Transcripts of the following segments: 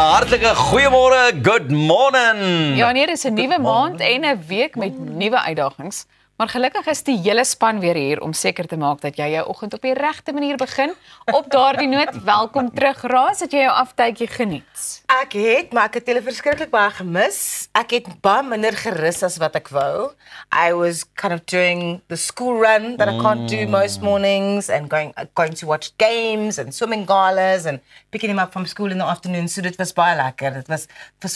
Hartlike goeiemôre, good morning. Ja nee, dis 'n nuwe maand en 'n week met nuwe uitdagings. Maar gelukkig is die hele span weer hier om seker te maak dat jy jou oggend op die regte manier begin. Op daardie noot, welkom terug. Raas, het jy jou aftydjie geniet? Ek het, maar ek het hulle verskriklik baie gemis. Ek het baie minder gerus as wat ek wou. I was kind of doing the school run that I can't do most mornings and going to watch games and swimming galas and picking him up from school in the afternoon. So dit was baie lekker. Dit was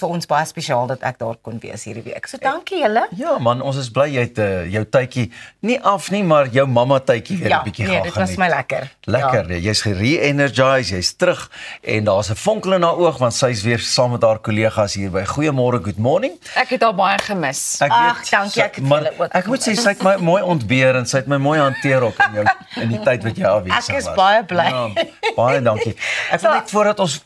vir ons baie spesiaal dat ek daar kon wees hierdie week. So dankie julle. Ja man, ons is bly jy het jou tydjie nie af nie, maar jou mamma tydjie weer 'n bietjie gaan geniet. Ja, dit was my lekker. Lekker, ja. Jy's ge-re-energized, jy's terug en daar's 'n vonkel in haar oog want sy's weer saam met haar kollegas hier by Goeiemôre, good morning. Ek het haar baie gemis. Ag, dankie, ek het julle ook. Ek moet sê sy het my mooi ontbeer en sy het my mooi hanteer op in die tyd wat jy afwesig was. Ek is baie bly. Ja, baie dankie. Ek wil net voordat ons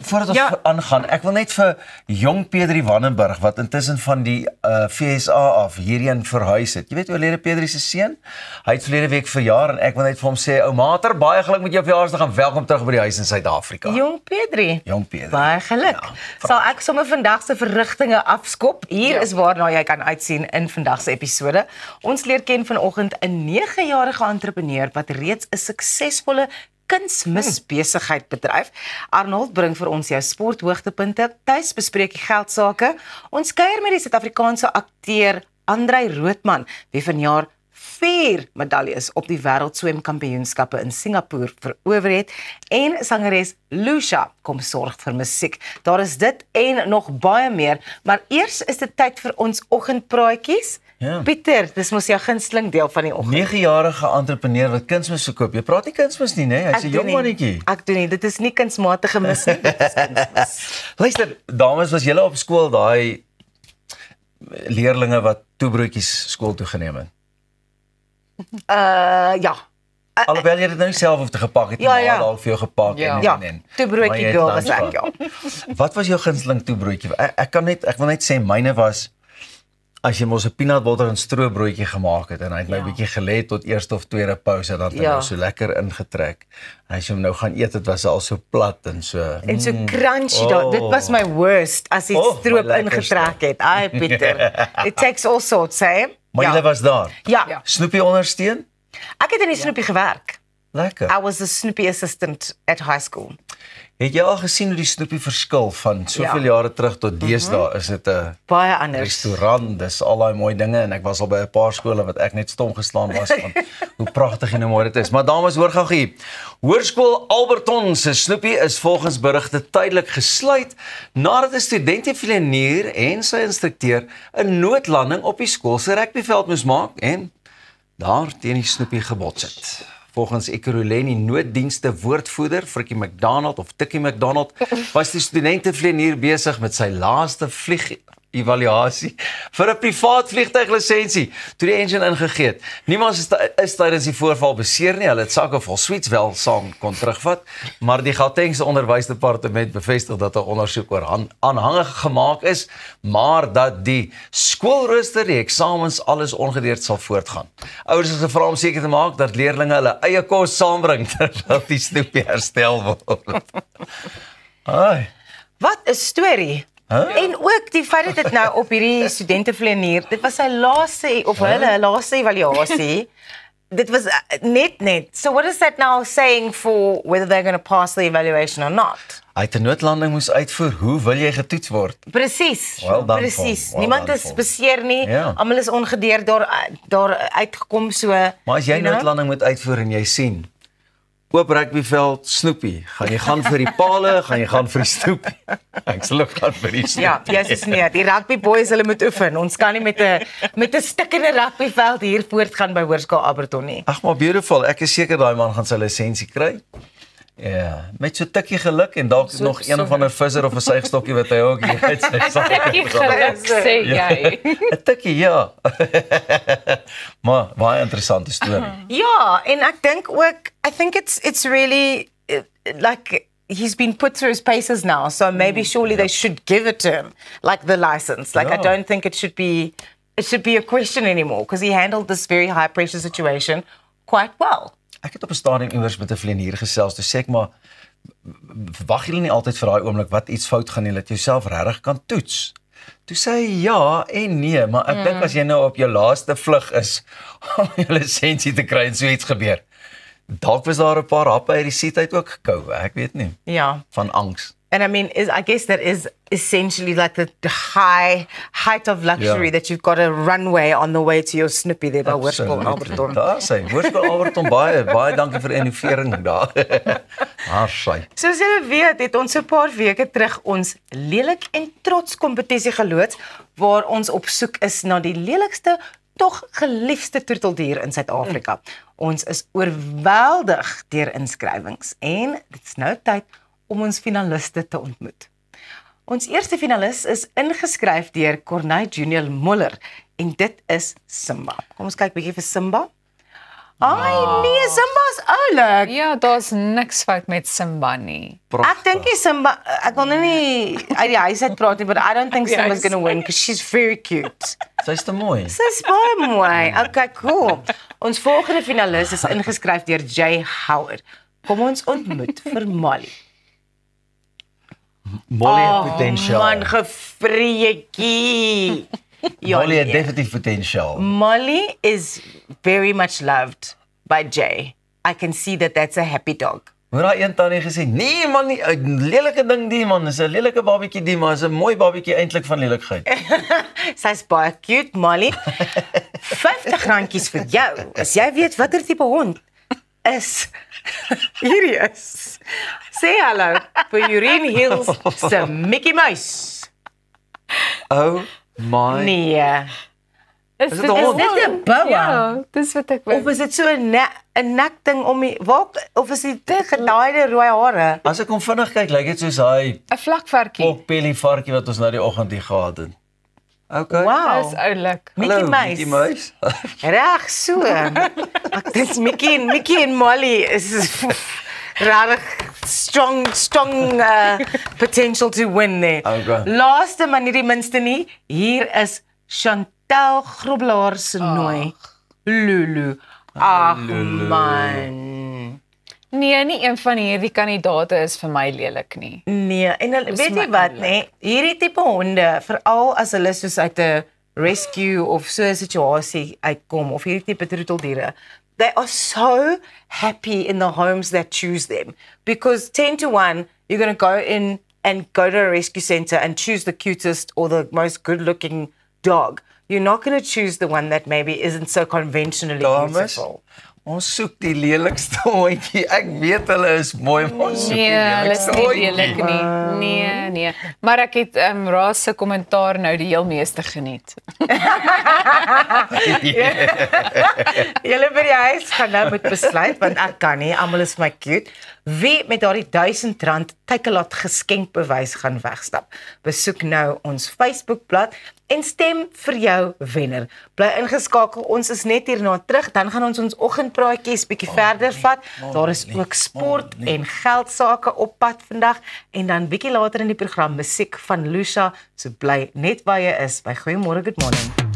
aangaan, ek wil net vir jong Pedri Wannenberg wat intussen van die FSA af hierheen verhuis het. Jy weet oorlede Pedri se seun? Hy het verlede week verjaar en ek wil net vir hom sê, ou mater, baie geluk met jou verjaarsdag en welkom terug by die huis in Suid-Afrika. Jong Pedri. Jong Pedri. Baie geluk. Ja, sal ek sommer vandag se verrigtinge afskop. Hier is waarna jy kan uitsien in vandag se episode. Ons leer ken vanoggend 'n 9-jarige entrepreneur wat reeds 'n suksesvolle kunsmisbesigheid bedryf. Arnold bring vir ons jou sporthoogtepunte. Tuis bespreek die geldsaake. Ons kuier met die Suid-Afrikaanse akteur Andrei Roodman, wie vanjaar 4 medaljes op die wêreldswemkampioenskappe in Singapore verower het, en sangeres Lucia kom sorg vir musiek. Daar is dit en nog baie meer, maar eers is dit tyd vir ons oggendpraatjies. Ja. Pieter, dis mos jou gunsteling deel van die oggend. 9-jarige entrepreneur wat kunsmis verkoop. Jy praat nie kunsmis nie, né? Hy's 'n jong mannetjie. Ek doen nie, dit is nie kunsmatige mis nie, dit is kunsmis. Luister, dames, was julle op skool daai leerlinge wat toebroodjies skool toe geneem het? Ja. Alhoewel jy dit nou nie self hoef te gepak het, maar dalk vir jou gepak en. Toebroodjie girl was ek, ja. Wat was jou gunsteling toebroodjie? Ek wil net sê myne was as jy mos 'n peanut butter en stroobroodjie gemaak het en hy het my bietjie gelê tot eerste of tweede pouse en dan het hy nou so lekker ingetrek. En as jy hom nou gaan eet, dit was al so plat en so crunchy. Dit was my worst as die stroop ingetrek het. Ai Pieter. It takes all sorts, hè? Maar jy was daar. Ja. Snoepie ondersteun? Ek het in die Snoepie gewerk. Lekker. I was a Snoepie assistant at high school. Het jy al gesien hoe die Snoepie verskil van soveel jare terug tot deesdae? Is dit 'n baie anders restaurant, dis al daai mooi dinge en ek was al by 'n paar skole wat ek net stom geslaan was van hoe pragtig en hoe mooi dit is. Maar dames, hoor gou hier. Hoërskool Alberton se Snoepie is volgens berigte tydelik gesluit nadat 'n studente-vlieënier en sy instrukteur 'n noodlanding op die skool se rugbyveld moes maak en daar teen die Snoepie gebots het. Volgens Ekurhuleni nooddienste woordvoerder Frikkie McDonald of Tikkie McDonald was die studente-vlieënier besig met sy laaste vliegevaluasie vir 'n privaat vliegtuiglisensie toe die engine ingegee het. Niemand is tydens die voorval beseer nie. Hulle het sakke vol sweets wel saam kon terugvat, maar die Gautengse onderwysdepartement bevestig dat 'n ondersoek oor aanhange gemaak is, maar dat die skoolrooster, die eksamens, alles ongedeerd sal voortgaan. Ouers is gevra om seker te maak dat leerdlinge hulle eie kos saambring terwyl die Snoepie herstel word. Ai. Wat 'n storie. En ook die feit dat dit nou op hierdie studente-vlieënier, dit was sy laaste of hulle laaste evaluasie. Dit was net. So what is that now saying for whether they're going to pass the evaluation or not? Hy het 'n noodlanding moes uitvoer. Hoe wil jy getoets word? Presies. Well Presies. Niemand is beseer nie. Almal is ongedeerd daar uitgekom so. Maar as jy noodlanding moet uitvoer en jy sien oop rugbyveld, Snoepie. Gaan jy gaan vir die pale, gaan jy gaan vir die Snoepie? Ek sal ook gaan vir die Snoepie. Ja, Jesus nee, die rugby boys hulle moet oefen. Ons kan nie met 'n stikkende rugbyveld hier voortgaan by Hoërskool Alberton nie. Ag, maar beautiful. Ek is seker daai man gaan sy lisensie kry. Ja, met so 'n tikkie geluk en dalk nog een of ander visser of 'n suigstokkie wat hy ook hier uit sy sak het. 'n tikkie geluk sê jy. 'n tikkie, ja. Maar baie interessante storie. Ja, en ek dink ook I think it's really like he's been put through his paces now, so maybe surely they should give it to him, like the license. Like I don't think it should be a question anymore, because he handled this very high pressure situation quite well. Ek het op 'n stadium iewers met 'n vlieënier gesels, toe sê ek maar wag julle nie altyd vir daai oomblik wat iets fout gaan nie, dat jy jouself regtig kan toets? Toe sê hy ja en nee, maar ek dink as jy nou op jou laaste vlug is om jou lisensie te kry en so iets gebeur, dalk was daar 'n paar happe uit die seat uit ook gekou, ek weet nie, Ja. van angs. And I mean, I guess that is essentially like the height of luxury Ja. that you've got a runway on the way to your Snoopy there by Hoërskool Alberton. Daar sê, Hoërskool Alberton, baie dankie vir die innovering daar. Daar sê. Soos julle weet, het ons so 'n paar weke terug ons lelik en trots kompetisie geloods waar ons op soek is na die lelikste tog geliefde troeteldier in Suid-Afrika. Ons is oorweldig deur inskrywings en dit is nou tyd om ons finaliste te ontmoet. Ons eerste finalis is ingeskryf deur Corneille Junior Muller en dit is Simba. Kom ons kyk bietjie vir Simba. Ai nee, Simba's oulik. Ja, daar's niks fout met Simba nie. Ek dink nie Simba, ek wil nou nie uit die huis uit praat nie, but I don't think Simba's going to win because she's very cute. Sy's te mooi. Sy's baie mooi. Okay, cool. Ons volgende finalis is ingeskryf deur Jay Howard. Kom ons ontmoet vir Molly. Molly het potensiaal. Man, gevreetjie. Molly het definitief potensiaal. Molly is very much loved by Jay. I can see that that's a happy dog. Hoe daai een tannie gesê, nee man, nie 'n lelike ding die man, is 'n lelike babietjie die, maar is 'n mooi babietjie eintlik van lelikheid. Sy's baie cute, Molly. R50 vir jou. As jy weet watter tipe hond is hierdie is. Sê hallo vir Urine Hills se Mickey Mouse. Oh my. Nee. Is dit 'n hond? Is dit 'n boa? Ja, dis wat ek Of is dit so 'n nek ding om die of is dit gedaaide rooi hare? As ek hom vinnig kyk, lyk dit soos hy 'n vlakvarkie. pokpellie varkie wat ons nou die oggend hier gehad het. Okay. Wow. Dis oulik. Mickey Hallo, Mouse. Mickey Mouse. Reg so. Ek dink Mickey en Molly is regtig strong potential to win there. Okay. Laaste maar nie die minste nie. Hier is Chantel Grobelaar se nooi. Lulu. Ag man. Nee, nie een van hierdie kandidate is vir my lelik nie. Nee, en hulle weet jy wat nê, hierdie tipe honde, veral as hulle soos uit 'n rescue of so 'n situasie uitkom of hierdie tipe troeteldiere, they are so happy in the homes that choose them because 10 to 1 you're going to go in and go to a rescue center and choose the cutest or the most good-looking dog. You're not going to choose the one that maybe isn't so conventionally Dames, beautiful. ons soek die lelikste hondjie. Ek weet hulle is mooi, maar ons soek die Nee, hulle is lelikste nie hondjie. lelik nie. Nee. Maar ek het Raas se kommentaar nou die heel meeste geniet. Julle by die huis gaan nou moet besluit want ek kan nie, almal is my cute. Wie met daardie R1000 Takealot geskenkbewys gaan wegstap. Besoek nou ons Facebookblad en stem vir jou wenner. Bly ingeskakel, ons is net hierna terug, dan gaan ons oggendpraatjies bietjie verder vat. Daar is ook sport en geldsaake op pad vandag en dan bietjie later in die program musiek van Lucia. So bly net waar jy is by Goeiemôre, good morning.